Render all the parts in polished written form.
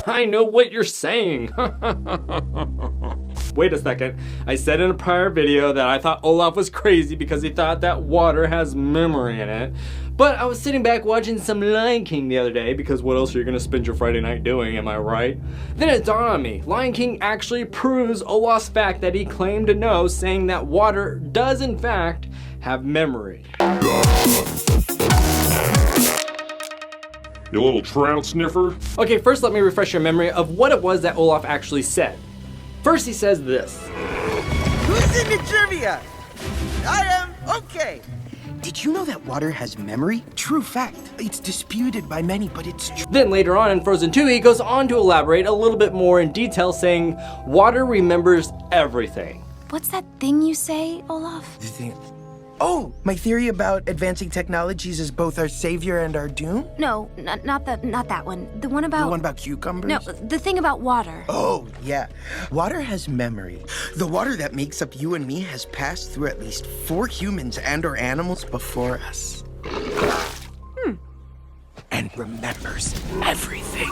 I know what you're saying. Wait a second. I said in a prior video that I thought Olaf was crazy because he thought that water has memory in it. But I was sitting back watching some Lion King the other day, because what else are you gonna spend your Friday night doing, am I right? Then it dawned on me, Lion King actually proves Olaf's fact that he claimed to know, saying that water does in fact have memory. You little trout sniffer. Okay, first let me refresh your memory of what it was that Olaf actually said. First he says this. Who's into trivia? I am. Okay. Did you know that water has memory? True fact. It's disputed by many, but it's true. Then later on in Frozen 2, he goes on to elaborate a little bit more in detail, saying water remembers everything. What's that thing you say, Olaf? The thing. Oh, my theory about advancing technologies is both our savior and our doom? No, not that one. The one about... The one about cucumbers? No, the thing about water. Oh, yeah. Water has memory. The water that makes up you and me has passed through at least 4 humans and or animals before us. And remembers everything.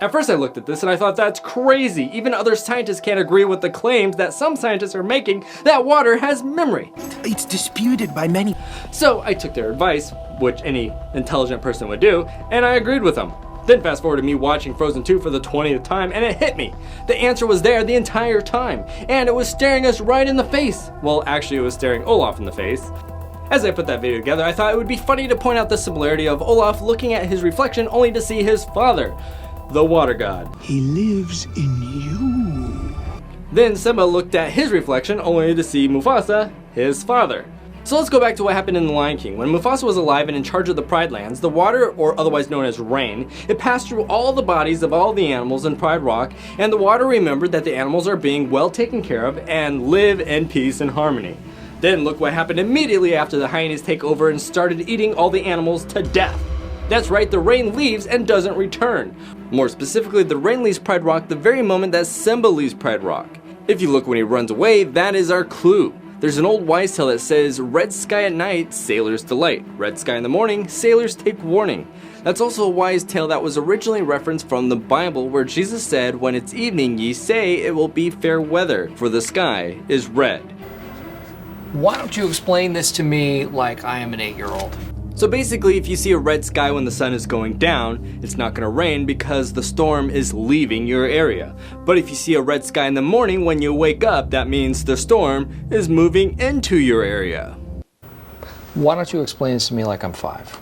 At first I looked at this and I thought that's crazy. Even other scientists can't agree with the claims that some scientists are making that water has memory. It's disputed by many. So I took their advice, which any intelligent person would do, and I agreed with them. Then fast forward to me watching Frozen 2 for the 20th time, and it hit me. The answer was there the entire time, and it was staring us right in the face. Well, actually it was staring Olaf in the face. As I put that video together, I thought it would be funny to point out the similarity of Olaf looking at his reflection only to see his father, the water god. He lives in you. Then Simba looked at his reflection only to see Mufasa, his father. So let's go back to what happened in The Lion King. When Mufasa was alive and in charge of the Pride Lands, the water, or otherwise known as rain, it passed through all the bodies of all the animals in Pride Rock, and the water remembered that the animals are being well taken care of and live in peace and harmony. Then look what happened immediately after the hyenas take over and started eating all the animals to death. That's right, the rain leaves and doesn't return. More specifically, the rain leaves Pride Rock the very moment that Simba leaves Pride Rock. If you look when he runs away, that is our clue. There's an old wise tale that says, red sky at night, sailors delight. Red sky in the morning, sailors take warning. That's also a wise tale that was originally referenced from the Bible, where Jesus said, when it's evening ye say it will be fair weather, for the sky is red. Why don't you explain this to me like I am an 8-year-old? So basically, if you see a red sky when the sun is going down, it's not gonna rain because the storm is leaving your area. But if you see a red sky in the morning when you wake up, that means the storm is moving into your area. Why don't you explain this to me like I'm 5?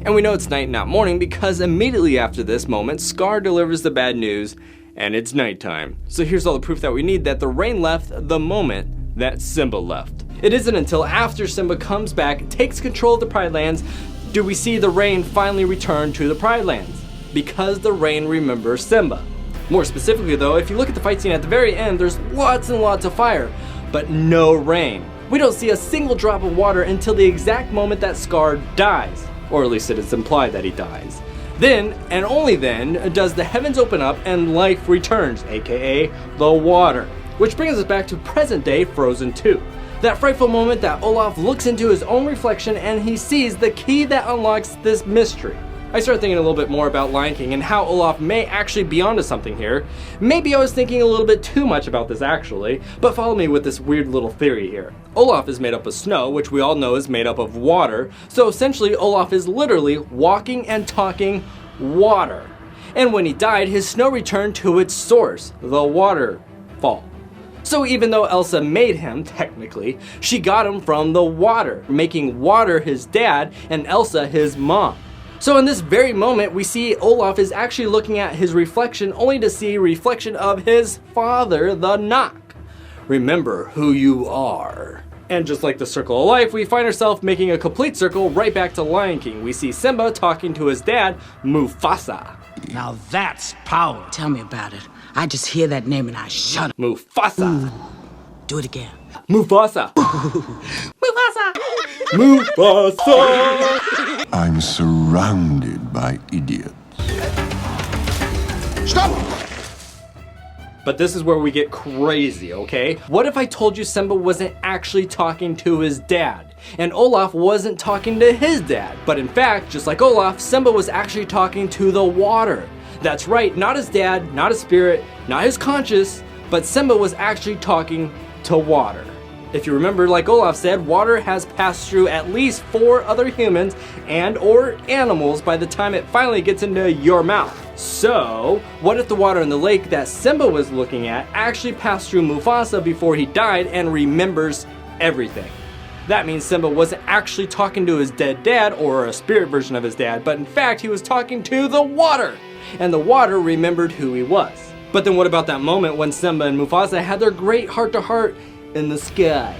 And we know it's night, not morning, because immediately after this moment, Scar delivers the bad news, and it's nighttime. So here's all the proof that we need that the rain left the moment that Simba left. It isn't until after Simba comes back, takes control of the Pride Lands, do we see the rain finally return to the Pride Lands. Because the rain remembers Simba. More specifically though, if you look at the fight scene at the very end, there's lots and lots of fire, but no rain. We don't see a single drop of water until the exact moment that Scar dies. Or at least it is implied that he dies. Then, and only then, does the heavens open up and life returns, aka the water. Which brings us back to present day Frozen 2. That frightful moment that Olaf looks into his own reflection and he sees the key that unlocks this mystery. I started thinking a little bit more about Lion King and how Olaf may actually be onto something here. Maybe I was thinking a little bit too much about this actually, but follow me with this weird little theory here. Olaf is made up of snow, which we all know is made up of water, so essentially Olaf is literally walking and talking water. And when he died, his snow returned to its source, the waterfall. So even though Elsa made him, technically, she got him from the water, making water his dad and Elsa his mom. So in this very moment, we see Olaf is actually looking at his reflection only to see a reflection of his father, the Knock. Remember who you are. And just like the circle of life, we find ourselves making a complete circle right back to Lion King. We see Simba talking to his dad, Mufasa. Now that's power. Tell me about it. I just hear that name and I shut up. Mufasa. Do it again. Mufasa. Mufasa! Mufasa. I'm surrounded by idiots. Stop! But this is where we get crazy, okay? What if I told you Simba wasn't actually talking to his dad, and Olaf wasn't talking to his dad, but in fact, just like Olaf, Simba was actually talking to the water. That's right, not his dad, not his spirit, not his conscience, but Simba was actually talking to water. If you remember, like Olaf said, water has passed through at least 4 other humans and or animals by the time it finally gets into your mouth. So, what if the water in the lake that Simba was looking at actually passed through Mufasa before he died and remembers everything? That means Simba wasn't actually talking to his dead dad or a spirit version of his dad, but in fact he was talking to the water, and the water remembered who he was. But then what about that moment when Simba and Mufasa had their great heart-to-heart in the sky?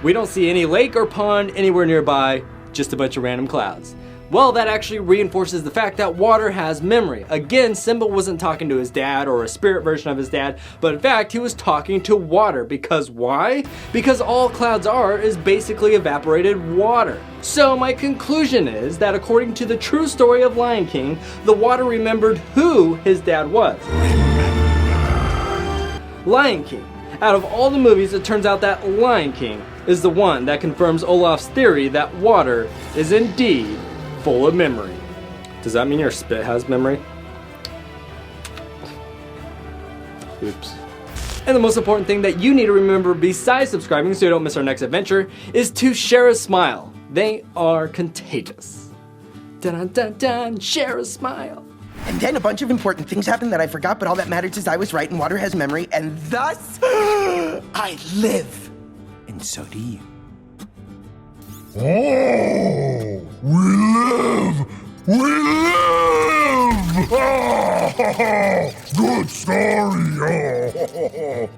We don't see any lake or pond anywhere nearby, just a bunch of random clouds. Well, that actually reinforces the fact that water has memory. Again, Simba wasn't talking to his dad or a spirit version of his dad, but in fact he was talking to water. Because why? Because all clouds are is basically evaporated water. So my conclusion is that according to the true story of Lion King, the water remembered who his dad was. Lion King. Out of all the movies, it turns out that Lion King is the one that confirms Olaf's theory that water is indeed full of memory. Does that mean your spit has memory? Oops. And the most important thing that you need to remember besides subscribing so you don't miss our next adventure is to share a smile. They are contagious. Dun dun dun dun, share a smile. And then a bunch of important things happened that I forgot, but all that matters is I was right and water has memory, and thus I live. And so do you. Oh, we live! We live! Good story!